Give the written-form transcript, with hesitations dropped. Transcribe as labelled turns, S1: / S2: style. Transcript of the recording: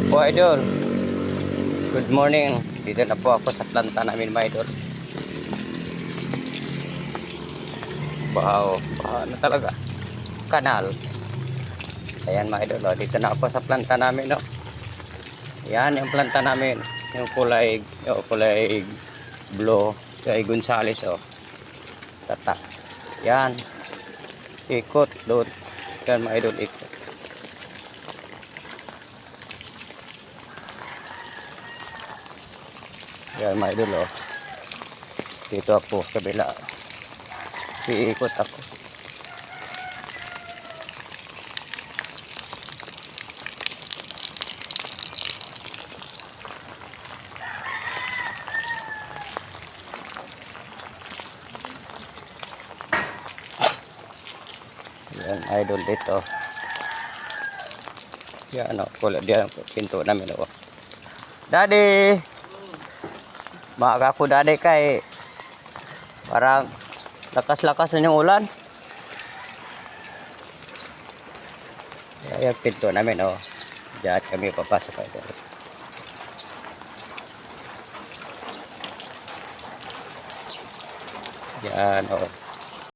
S1: po idol, good morning. Dito na po ako sa planta namin mga idol. Wow, na talaga kanal. Ayan mga idol, oh. Dito na ako sa planta namin, no. Yan yung planta namin, yung kulay blue, kay Gonzales, oh. Tata. Yan. Ikot doon. Yan mga idol, ikot. Yan mga idol, oh. Dito ako kabila. Iikot ako. Yan idol dito. Yan o, diyan pinto namin o. Daddy! Maaga ko daddy kay parang lakas-lakas na yung ulan. Yan pinto namin o. Diyan kami papasok idol. Yan o.